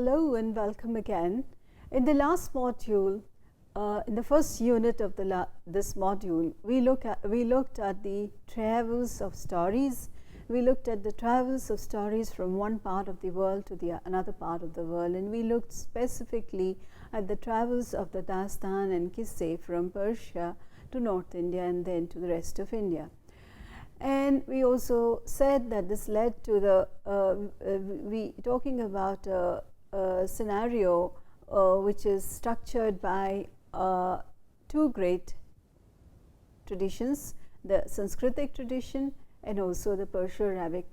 Hello and welcome again. In the last module, in the first unit of this module, we looked at the travels of stories. We looked at the travels of stories from one part of the world to another part of the world, and we looked specifically at the travels of the Dastan and Qisse from Persia to North India and then to the rest of India. And we also said that this led to talking about a scenario which is structured by two great traditions, the Sanskritic tradition and also the Perso-Arabic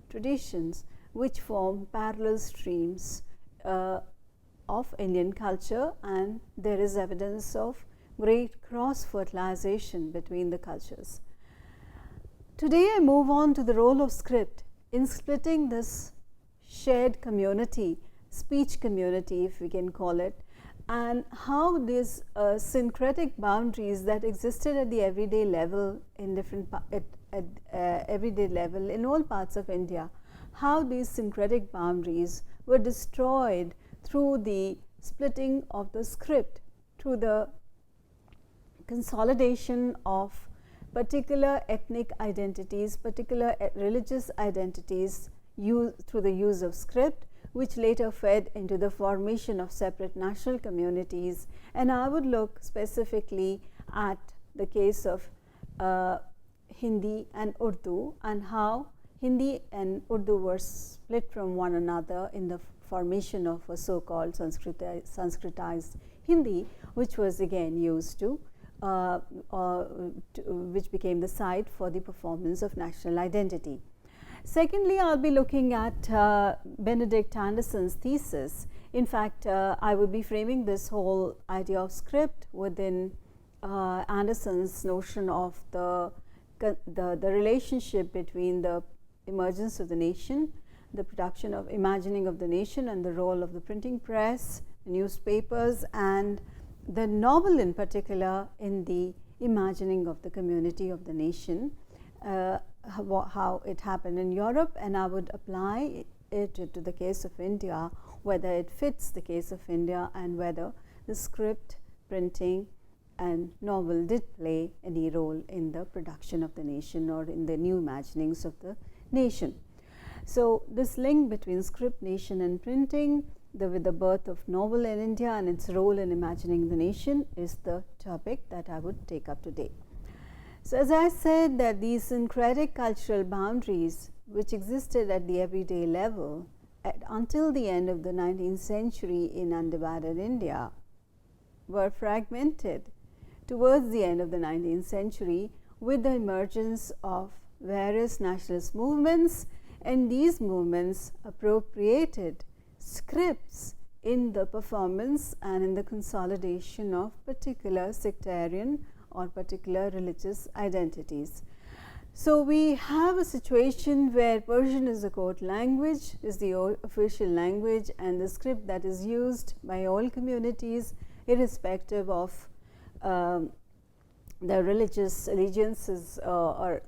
traditions, which form parallel streams of Indian culture, and there is evidence of great cross-fertilization between the cultures. Today I move on to the role of script in splitting this shared community, speech community if we can call it, and how these syncretic boundaries that existed at the everyday level in everyday level in all parts of India, how these syncretic boundaries were destroyed through the splitting of the script, through the consolidation of particular ethnic identities, particular religious identities through the use of script, which later fed into the formation of separate national communities. And I would look specifically at the case of Hindi and Urdu, and how Hindi and Urdu were split from one another in the formation of a so-called Sanskritized Hindi, which was again used to which became the site for the performance of national identity. Secondly, I'll be looking at Benedict Anderson's thesis. In fact, I would be framing this whole idea of script within Anderson's notion of the relationship between the emergence of the nation, the production of imagining of the nation, and the role of the printing press, newspapers, and the novel in particular in the imagining of the community of the nation, how it happened in Europe, and I would apply it to the case of India, whether it fits the case of India and whether the script, printing and novel did play any role in the production of the nation or in the new imaginings of the nation. So this link between script, nation and printing, with the birth of novel in India and its role in imagining the nation, is the topic that I would take up today. So as I said, that these syncretic cultural boundaries which existed at the everyday level until the end of the 19th century in undivided India were fragmented towards the end of the 19th century with the emergence of various nationalist movements, and these movements appropriated scripts in the performance and in the consolidation of particular sectarian or particular religious identities. So we have a situation where Persian is the court language, is the official language, and the script that is used by all communities irrespective of the religious allegiances or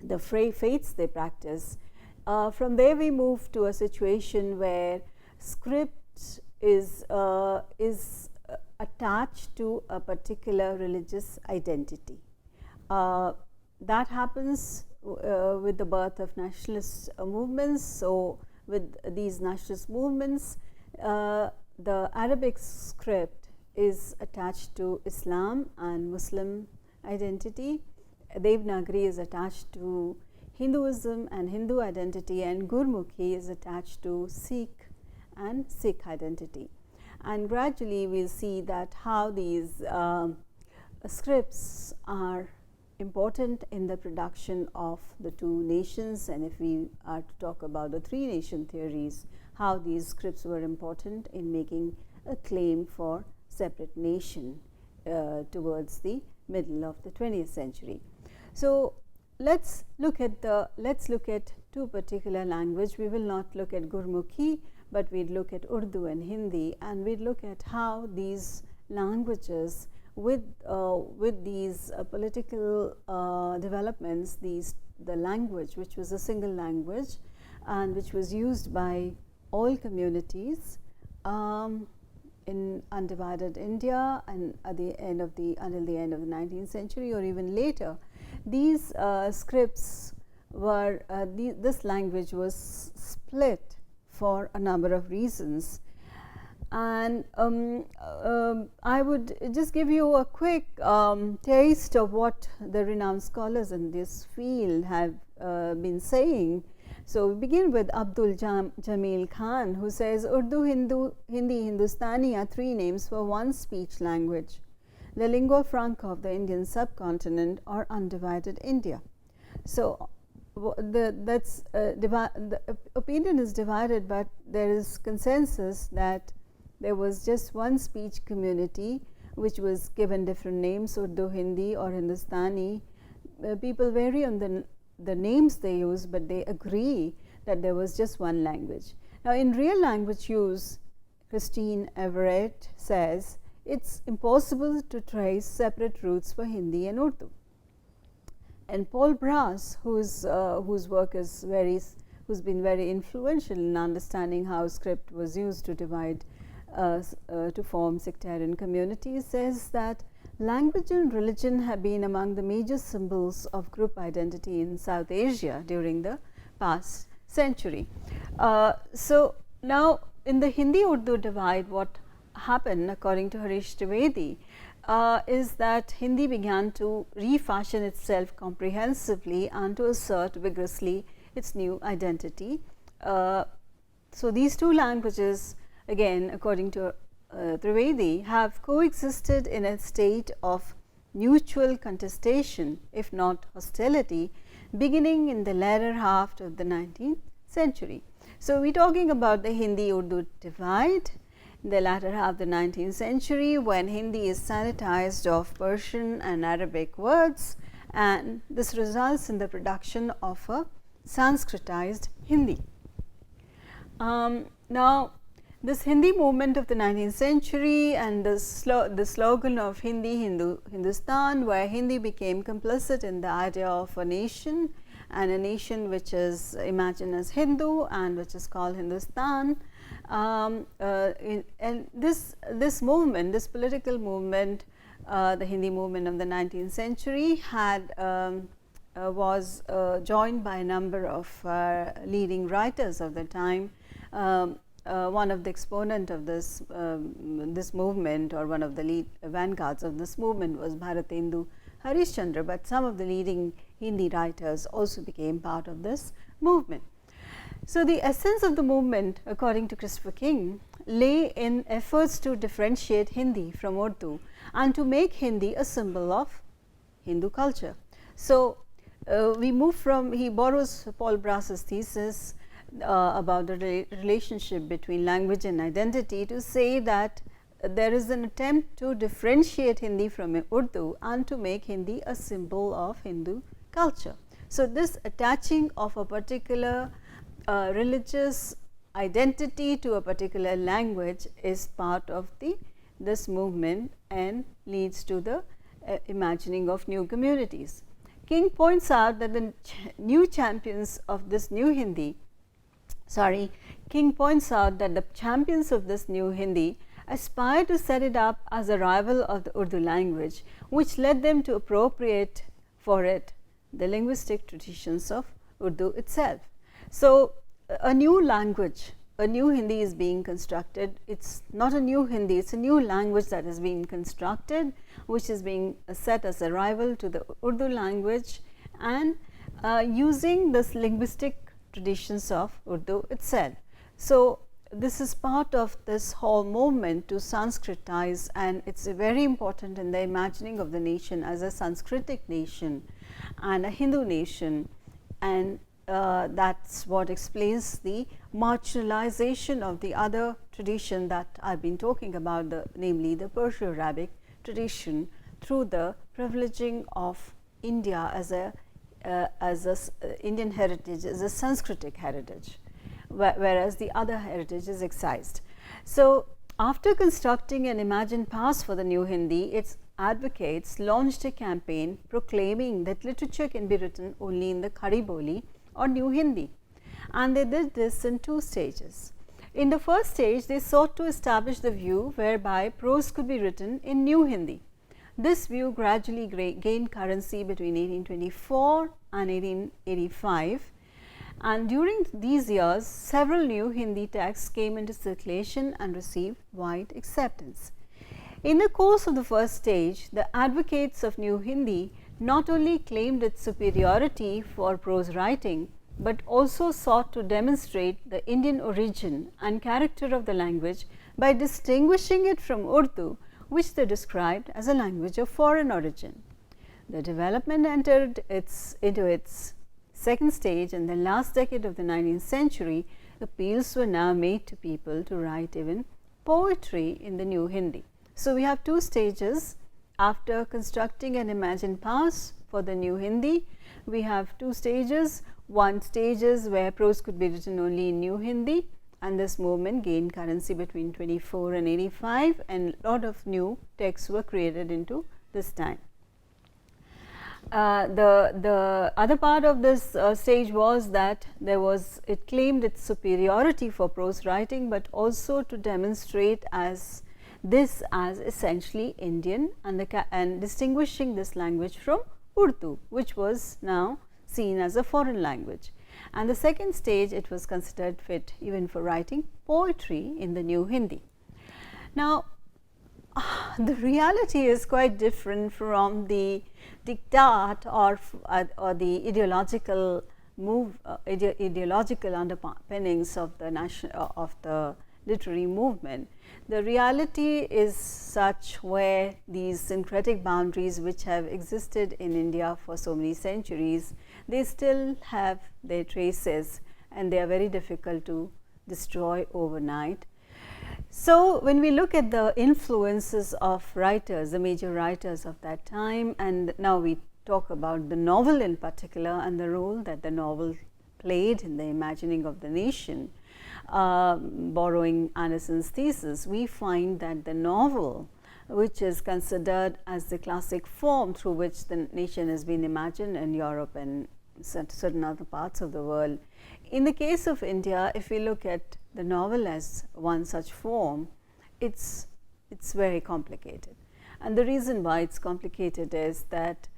the faiths they practice. From there we move to a situation where script is attached to a particular religious identity. That happens with the birth of nationalist movements. So with these nationalist movements, the Arabic script is attached to Islam and Muslim identity. Devanagari is attached to Hinduism and Hindu identity, and Gurmukhi is attached to Sikh and Sikh identity. And gradually we will see that how these scripts are important in the production of the two nations, and if we are to talk about the three nation theories, how these scripts were important in making a claim for separate nation towards the middle of the 20th century. So let's look at two particular language. We will not look at Gurmukhi, but we'd look at Urdu and Hindi, and we'd look at how these languages with these political developments, the language which was a single language and which was used by all communities in undivided India and at the end of until the end of the 19th century or even later, these scripts were this language was split for a number of reasons. And I would just give you a quick taste of what the renowned scholars in this field have been saying. So, we begin with Abdul Jamil Khan, who says Urdu, Hindi, Hindustani are three names for one speech language, the lingua franca of the Indian subcontinent or undivided India. So, the opinion is divided, but there is consensus that there was just one speech community which was given different names, Urdu, Hindi or Hindustani. People vary on the names they use, but they agree that there was just one language. Now, in real language use, Christine Everett says it's impossible to trace separate roots for Hindi and Urdu. And Paul Brass, whose work is who's been very influential in understanding how script was used to divide to form sectarian communities, says that language and religion have been among the major symbols of group identity in South Asia during the past century. So, now in the Hindi-Urdu divide, what happened according to Harish Trivedi is that Hindi began to refashion itself comprehensively and to assert vigorously its new identity. So, these two languages, again according to Trivedi, have coexisted in a state of mutual contestation, if not hostility, beginning in the latter half of the 19th century. So, we are talking about the Hindi-Urdu divide in the latter half of the 19th century, when Hindi is sanitized of Persian and Arabic words, and this results in the production of a Sanskritized Hindi. Now, this Hindi movement of the 19th century and the slogan of Hindustan, where Hindi became complicit in the idea of a nation, and a nation which is imagined as Hindu and which is called Hindustan. And this movement, this political movement, the Hindi movement of the 19th century had was joined by a number of leading writers of the time. One of the exponent of this movement, or one of the lead vanguards of this movement, was Bharatendu Harishchandra, but some of the leading Hindi writers also became part of this movement. So, the essence of the movement, according to Christopher King, lay in efforts to differentiate Hindi from Urdu and to make Hindi a symbol of Hindu culture. So, we move from, he borrows Paul Brass's thesis about the relationship between language and identity to say that there is an attempt to differentiate Hindi from Urdu and to make Hindi a symbol of Hindu culture. So, this attaching of a particular religious identity to a particular language is part of this movement and leads to the imagining of new communities. King points out that the new champions of this new Hindi, King points out that the champions of this new Hindi aspire to set it up as a rival of the Urdu language, which led them to appropriate for it the linguistic traditions of Urdu itself. So, a new language, a new Hindi is being constructed. It is not a new Hindi, it is a new language that is being constructed, which is being set as a rival to the Urdu language, and using this linguistic traditions of Urdu itself. So, this is part of this whole movement to Sanskritize, and it is very important in the imagining of the nation as a Sanskritic nation and a Hindu nation, and that is what explains the marginalization of the other tradition that I have been talking about, namely the Perso-Arabic tradition, through the privileging of India as a Indian heritage, as a Sanskritic heritage, whereas the other heritage is excised. So, after constructing an imagined past for the new Hindi, its advocates launched a campaign proclaiming that literature can be written only in the Khadi Boli or new Hindi, and they did this in two stages. In the first stage, they sought to establish the view whereby prose could be written in New Hindi. This view gradually gained currency between 1824 and 1885, and during these years, several new Hindi texts came into circulation and received wide acceptance. In the course of the first stage, the advocates of New Hindi not only claimed its superiority for prose writing, but also sought to demonstrate the Indian origin and character of the language by distinguishing it from Urdu, which they described as a language of foreign origin. The development entered into its second stage in the last decade of the 19th century. Appeals were now made to people to write even poetry in the New Hindi. So, we have two stages. After constructing an imagined past for the New Hindi, we have two stages. One stage is where prose could be written only in New Hindi, and this movement gained currency between 24 and 85, and a lot of new texts were created into this time. The other part of this stage was that it claimed its superiority for prose writing, but also to demonstrate as essentially Indian, and distinguishing this language from Urdu, which was now seen as a foreign language. And the second stage, it was considered fit even for writing poetry in the New Hindi. Now, the reality is quite different from the diktat or the ideological ideological underpinnings of the literary movement. The reality is such where these syncretic boundaries which have existed in India for so many centuries, they still have their traces, and they are very difficult to destroy overnight. So, when we look at the influences of writers, the major writers of that time, and now we talk about the novel in particular and the role that the novel played in the imagining of the nation, borrowing Anderson's thesis, we find that the novel, which is considered as the classic form through which the nation has been imagined in Europe and certain other parts of the world. In the case of India, if we look at the novel as one such form, it's very complicated. And the reason why it's complicated is that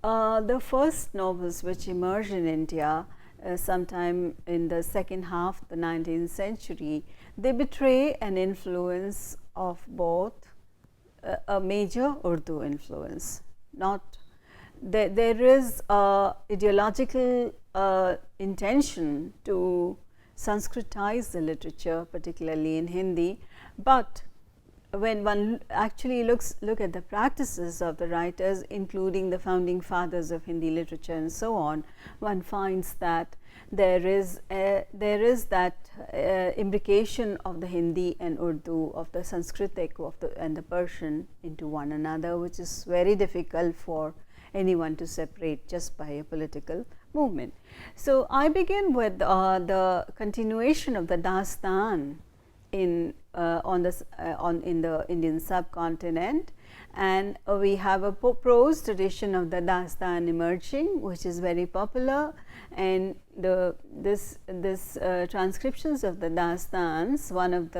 the first novels which emerged in India sometime in the second half of the 19th century, they betray an influence of both a major Urdu influence. There is ideological intention to Sanskritize the literature, particularly in Hindi, but when one actually look at the practices of the writers, including the founding fathers of Hindi literature and so on, one finds that there is that imbrication of the Hindi and Urdu, of the Sanskritic and the Persian into one another, which is very difficult for anyone to separate just by a political movement. So, I begin with the continuation of the Dastan in the Indian subcontinent, and we have a prose tradition of the Dastan emerging, which is very popular, and this transcriptions of the Dastans, one of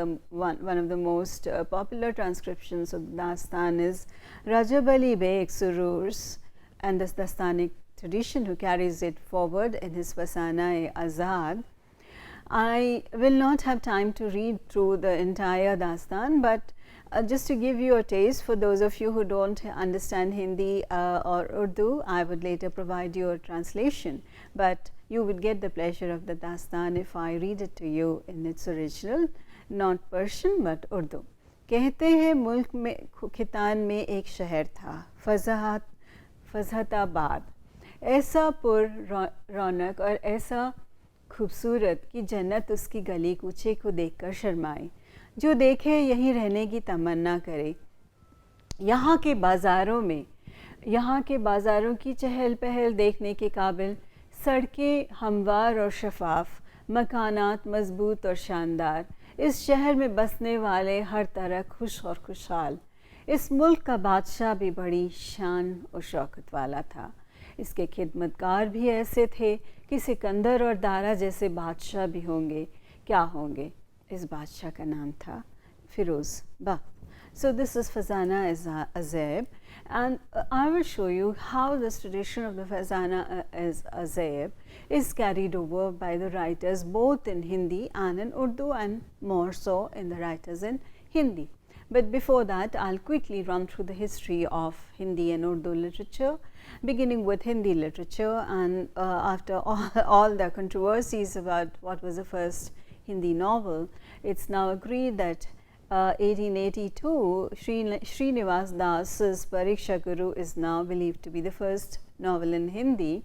the most popular transcriptions of the Dastan is Rajab Ali Beg Surur's and the Dastanic tradition, who carries it forward in his Fasana-e-Azad. I will not have time to read through the entire Dastan, but just to give you a taste, for those of you who don't understand Hindi or Urdu, I would later provide you a translation, but you would get the pleasure of the Dastan if I read it to you in its original, not Persian but Urdu. कहते हैं मुल्क में खितान में एक शहर था, फजहताबाद, ऐसा पुर रौनक और ऐसा खूबसूरत कि जन्नत उसकी गली कूचे को देखकर शर्माए, जो देखे यहीं रहने की तमन्ना करे। यहाँ के बाज़ारों की चहल पहल देखने के काबिल, सड़कें हमवार और शफाफ, मकानात मजबूत और शानदार, इस शहर में बसने वाले हर तरह खुश और खुशहाल। इस मुल्क का बादशाह भी बड़ी शान और शौकत वाला था। इसके खिदमतकार भी ऐसे थे कि सिकंदर और दारा जैसे बादशाह भी होंगे, क्या होंगे। इस बादशाह का नाम था फिरोज़ बख्त. So this is Fazana as Azeb, and I will show you how this tradition of the Fazana as Azeb is carried over by the writers both in Hindi and in Urdu, and more so in the writers in Hindi. But before that, I'll quickly run through the history of Hindi and Urdu literature, beginning with Hindi literature. And after all the controversies about what was the first Hindi novel, it's now agreed that 1882, Srinivas Das's Pariksha Guru is now believed to be the first novel in Hindi,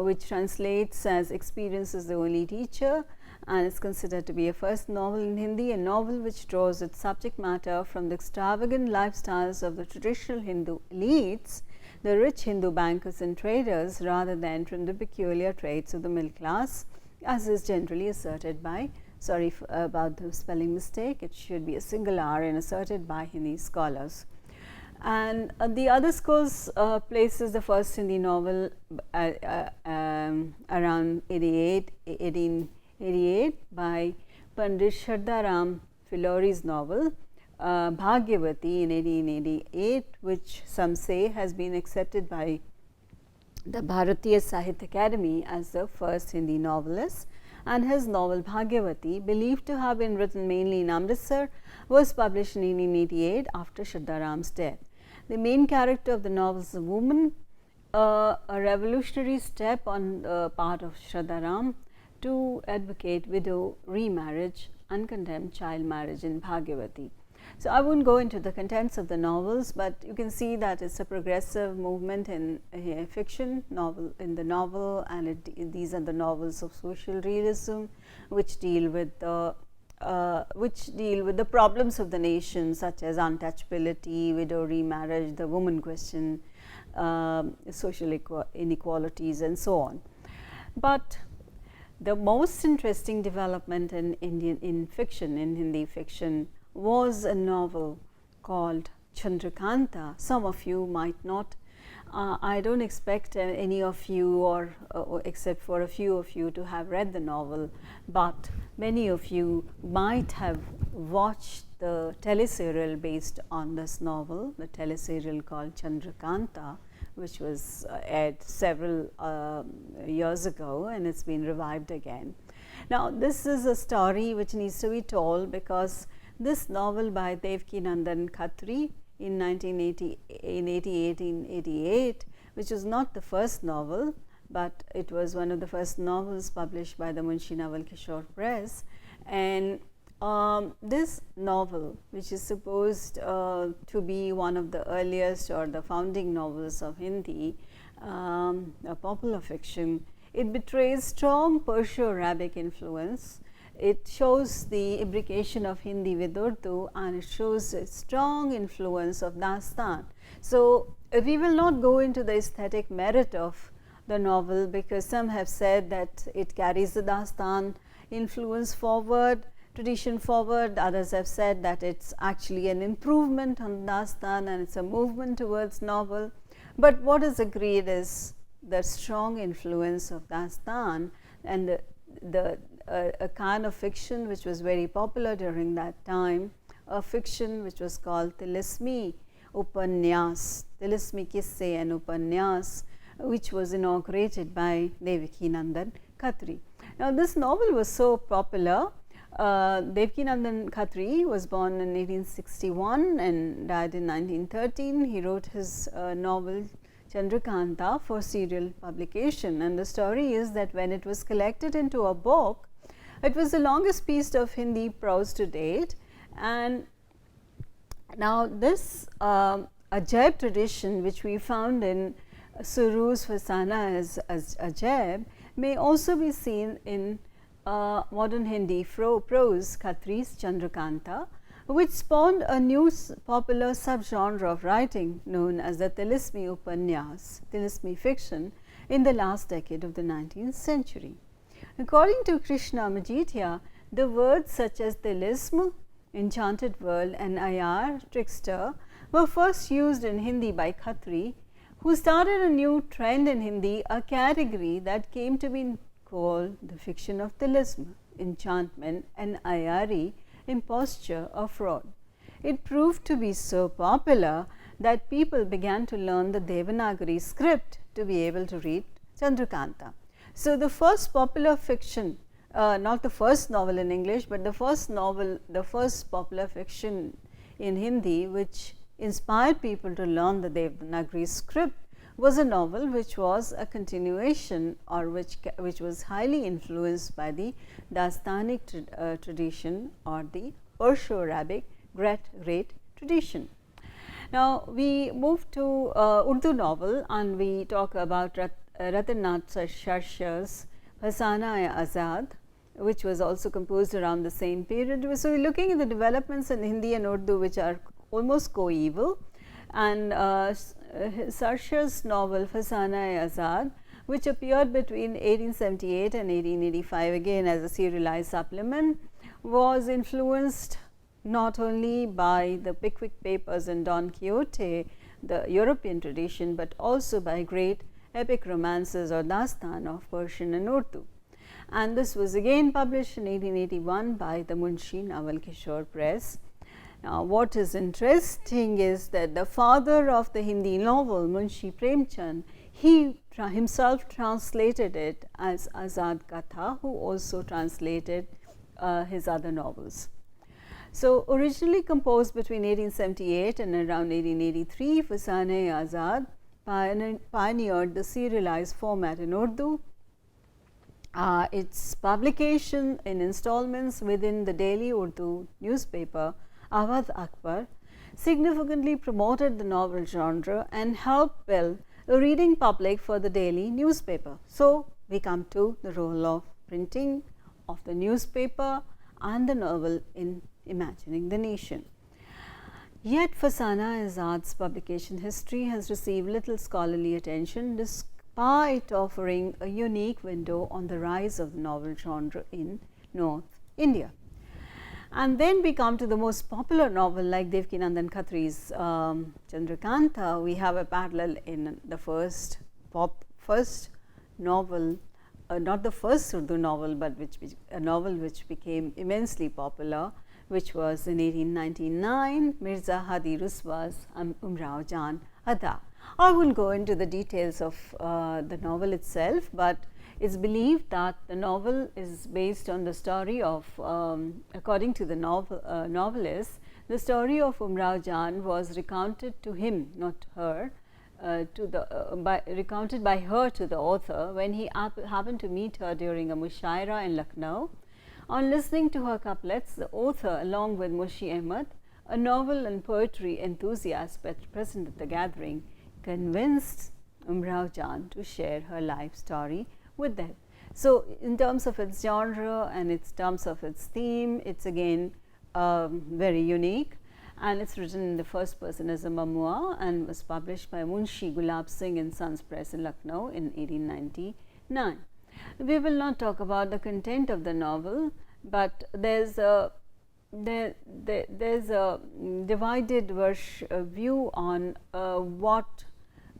which translates as Experience is the Only Teacher, and is considered to be a first novel in Hindi, a novel which draws its subject matter from the extravagant lifestyles of the traditional Hindu elites, the rich Hindu bankers and traders, rather than from the peculiar traits of the middle class, as is generally asserted by, sorry about the spelling mistake, it should be a single R, and asserted by Hindi scholars. And the other schools places the first Hindi novel around 1888 by Pandit Shardaram Filori's novel Bhagyavati in 1888, which some say has been accepted by the Bharatiya Sahitya Academy as the first Hindi novelist. And his novel Bhagyavati, believed to have been written mainly in Amritsar, was published in 1888 after Shardaram's death. The main character of the novel is a woman, a revolutionary step on the part of Shardaram to advocate widow remarriage and condemn child marriage in Bhagyavati. So, I won't go into the contents of the novels, but you can see that it's a progressive movement in fiction novel in the novel, and these are the novels of social realism, which deal with the problems of the nation, such as untouchability, widow remarriage, the woman question, social inequalities, and so on. But the most interesting development in Hindi fiction, was a novel called Chandrakanta. Some of you might not, I don't expect any of you or except for a few of you to have read the novel, but many of you might have watched the teleserial based on this novel, the teleserial called Chandrakanta, which was aired several years ago, and it's been revived again. Now, this is a story which needs to be told, because this novel by Devkinandan Khatri in 1888, which was not the first novel, but it was one of the first novels published by the Munshi Naval Kishore Press. And this novel, which is supposed to be one of the earliest or the founding novels of Hindi, a popular fiction, it betrays strong Perso-Arabic influence. It shows the imbrication of Hindi with Urdu, and it shows a strong influence of Dastan. So, we will not go into the aesthetic merit of the novel, because some have said that it carries the Dastan influence forward, tradition forward. Others have said that it's actually an improvement on Dastan and it's a movement towards novel. But what is agreed is the strong influence of Dastan and a kind of fiction which was very popular during that time, a fiction which was called Tilismi Upanyas, Tilismi Kisse and Upanyas, which was inaugurated by Devkinandan Khatri. Now, this novel was so popular. Devkinandan Khatri was born in 1861 and died in 1913. He wrote his novel Chandrakanta for serial publication, and the story is that when it was collected into a book, it was the longest piece of Hindi prose to date. And now this Ajaib tradition, which we found in Suru's Fasana as Ajaib, may also be seen in modern Hindi prose, Khatri's Chandrakanta, which spawned a new popular subgenre of writing known as the Tilismi Upanyas, Tilismi fiction, in the last decade of the 19th century. According to Krishna Majidhya, the words such as Tilism, enchanted world, and Ayar, trickster, were first used in Hindi by Khatri, who started a new trend in Hindi, a category that came to be called the fiction of Tilism, enchantment, NIRE, imposture or fraud. It proved to be so popular that people began to learn the Devanagari script to be able to read Chandrakanta. So, the first popular fiction, not the first novel in English, but the first novel, the first popular fiction in Hindi which inspired people to learn the Devanagari script was a novel which was a continuation or which was highly influenced by the Dastanic tradition or the Perso-Arabic great tradition. Now, we move to Urdu novel and we talk about Ratannath Sarshar's Fasana-e-Azad, which was also composed around the same period. So, we are looking at the developments in Hindi and Urdu which are almost coeval, and Sarshar's novel Fasana-e-Azad, which appeared between 1878 and 1885 again as a serialized supplement, was influenced not only by the Pickwick Papers and Don Quixote, the European tradition, but also by great epic romances or Dastan of Persian and Urdu. And this was again published in 1881 by the Munshi Nawal Kishore Press. Now, what is interesting is that the father of the Hindi novel, Munshi Premchand, he himself translated it as Azad Katha, who also translated his other novels. So, originally composed between 1878 and around 1883, Fasana-e-Azad pioneered the serialized format in Urdu. Its publication in installments within the daily Urdu newspaper Awadh Akbar significantly promoted the novel genre and helped build a reading public for the daily newspaper. So, we come to the role of printing of the newspaper and the novel in imagining the nation. Yet, Fasana-e-Azad's publication history has received little scholarly attention despite offering a unique window on the rise of the novel genre in North India. And then we come to the most popular novel like Devkinandan Khatri's Chandrakanta. We have a parallel in the first novel, not the first Urdu novel, but a novel which became immensely popular, which was in 1899, Mirza Hadi Ruswa's Umrao Jan Ada. I will go into the details of the novel itself, but it is believed that the novel is based on the story of, according to the novelist, the story of Umrao Jan was recounted to him, not her, recounted by her to the author when he happened to meet her during a mushaira in Lucknow. On listening to her couplets, the author, along with Mushi Ahmed, a novel and poetry enthusiast present at the gathering, convinced Umrao Jan to share her life story with them. So, in terms of its genre and in terms of its theme, it is again very unique, and it is written in the first person as a memoir and was published by Munshi Gulab Singh and Sons Press in Lucknow in 1899. We will not talk about the content of the novel, but there's a divided view on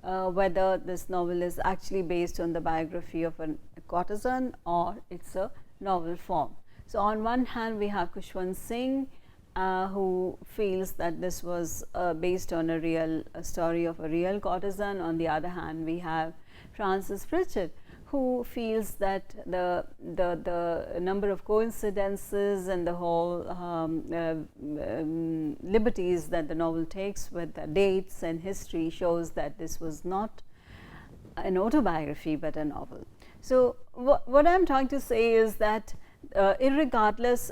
whether this novel is actually based on the biography of a courtesan or it's a novel form. So, on one hand we have Khushwant Singh who feels that this was based on a story of a real courtesan. On the other hand, we have Francis Pritchard, who feels that the number of coincidences and the whole liberties that the novel takes with the dates and history shows that this was not an autobiography, but a novel. So, what I am trying to say is that regardless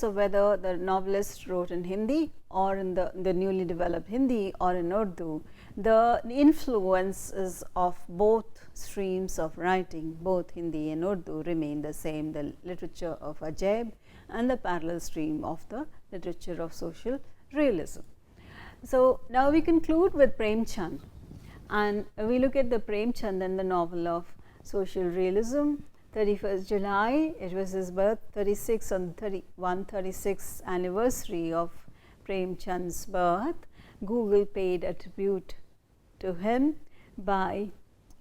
of whether the novelist wrote in Hindi or in the newly developed Hindi or in Urdu, the influences of both streams of writing, both Hindi and Urdu, remain the same, the literature of Ajaib and the parallel stream of the literature of social realism. So, now we conclude with Premchand, and we look at the Premchand and the novel of social realism. 31st July, it was his birth, 136th anniversary of Premchand's birth. Google paid a tribute to him by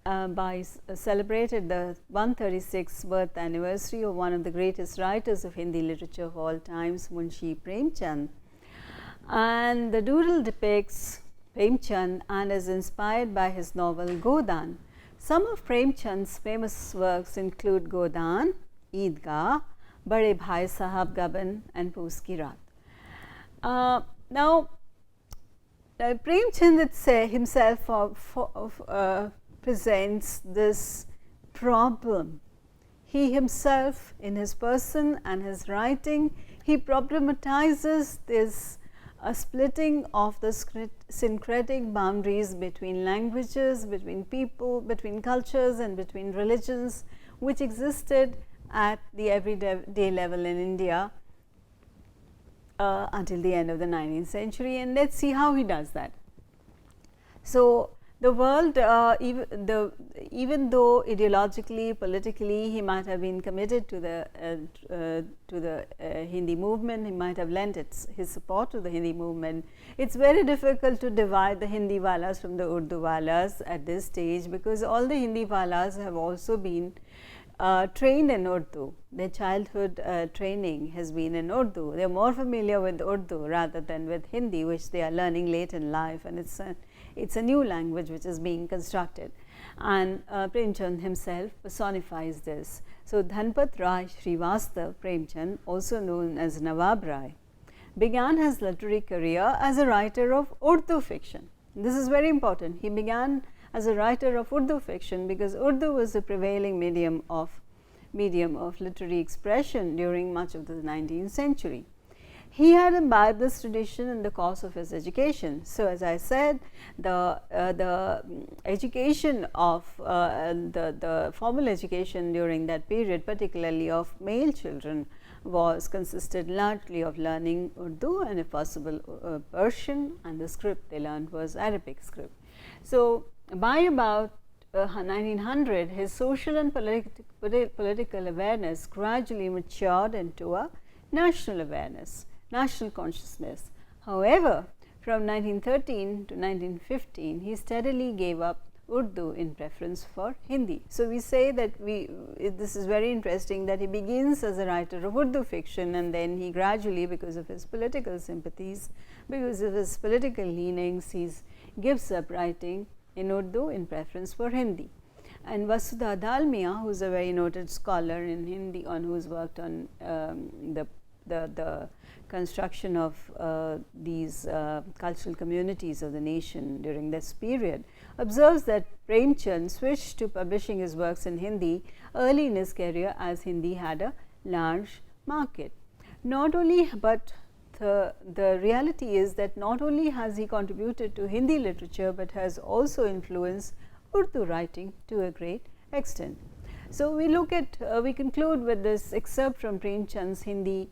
celebrated the 136th birth anniversary of one of the greatest writers of Hindi literature of all times, Munshi Premchand. And the doodle depicts Premchand and is inspired by his novel Godan. Some of Premchand's famous works include Godan, Eidgah, Bade Bhai Sahab Gaban, and Poos Ki Raat. Now, Premchand himself presents this problem. He himself, in his person and his writing, he problematizes this splitting of the syncretic boundaries between languages, between people, between cultures, and between religions, which existed at the everyday level in India until the end of the 19th century. And let us see how he does that. So, the world, even though ideologically, politically, he might have been committed to the Hindi movement, he might have lent his support to the Hindi movement. It is very difficult to divide the Hindi walas from the Urdu walas at this stage, because all the Hindi walas have also been trained in Urdu. Their childhood training has been in Urdu. They are more familiar with Urdu rather than with Hindi, which they are learning late in life, and it's a new language which is being constructed, and Premchand himself personifies this. So, Dhanpat Rai Srivastav Premchand, also known as Nawab Rai, began his literary career as a writer of Urdu fiction. This is very important. He began as a writer of Urdu fiction because Urdu was the prevailing medium of literary expression during much of the 19th century. He had imbibed this tradition in the course of his education. So, as I said, the education of the formal education during that period, particularly of male children, consisted largely of learning Urdu and, if possible, Persian, and the script they learned was Arabic script. So, by about 1900, his social and political awareness gradually matured into a national awareness, national consciousness. However, from 1913 to 1915, he steadily gave up Urdu in preference for Hindi. So, we say that this is very interesting, that he begins as a writer of Urdu fiction, and then he gradually, because of his political sympathies, because of his political leanings, he gives up writing in Urdu in preference for Hindi. And Vasudha Dalmia, who is a very noted scholar in Hindi, who's worked on the construction of these cultural communities of the nation during this period, observes that Premchand switched to publishing his works in Hindi early in his career, as Hindi had a large market. Not only, but the reality is that not only has he contributed to Hindi literature, but has also influenced Urdu writing to a great extent. So, we look at we conclude with this excerpt from Premchand's Hindi,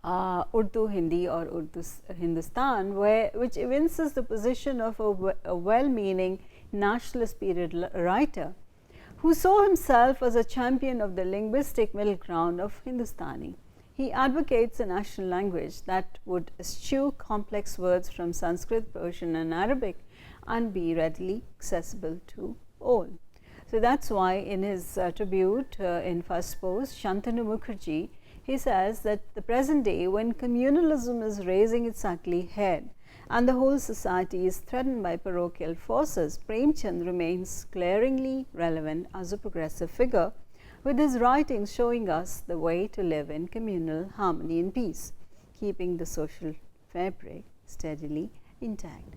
Urdu Hindi or Urdu Hindustan, which evinces the position of a well-meaning nationalist period writer who saw himself as a champion of the linguistic middle ground of Hindustani. He advocates a national language that would eschew complex words from Sanskrit, Persian, and Arabic and be readily accessible to all. So, that is why in his tribute in first post, Shantanu Mukherjee, he says that the present day, when communalism is raising its ugly head and the whole society is threatened by parochial forces, Premchand remains glaringly relevant as a progressive figure, with his writings showing us the way to live in communal harmony and peace, keeping the social fabric steadily intact.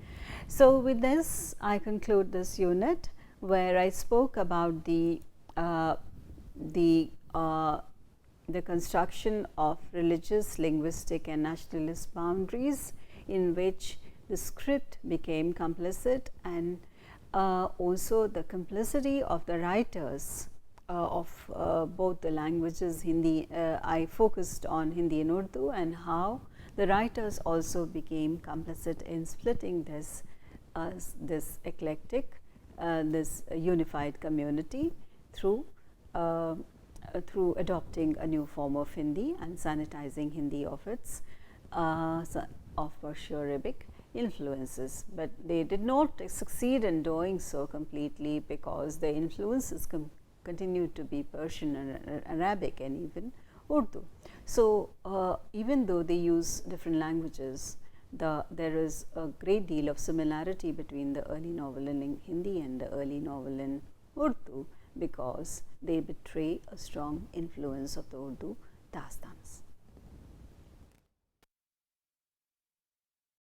So, with this I conclude this unit, where I spoke about the construction of religious, linguistic, and nationalist boundaries, in which the script became complicit, and also the complicity of the writers of both the languages. Hindi, I focused on Hindi and Urdu, and how the writers also became complicit in splitting this eclectic, this unified community through adopting a new form of Hindi and sanitizing Hindi of its of Perso-Arabic influences, but they did not succeed in doing so completely because the influences continued to be Persian and Arabic and even Urdu. So, even though they use different languages, there is a great deal of similarity between the early novel in Hindi and the early novel in Urdu, because they betray a strong influence of the Urdu Dastans.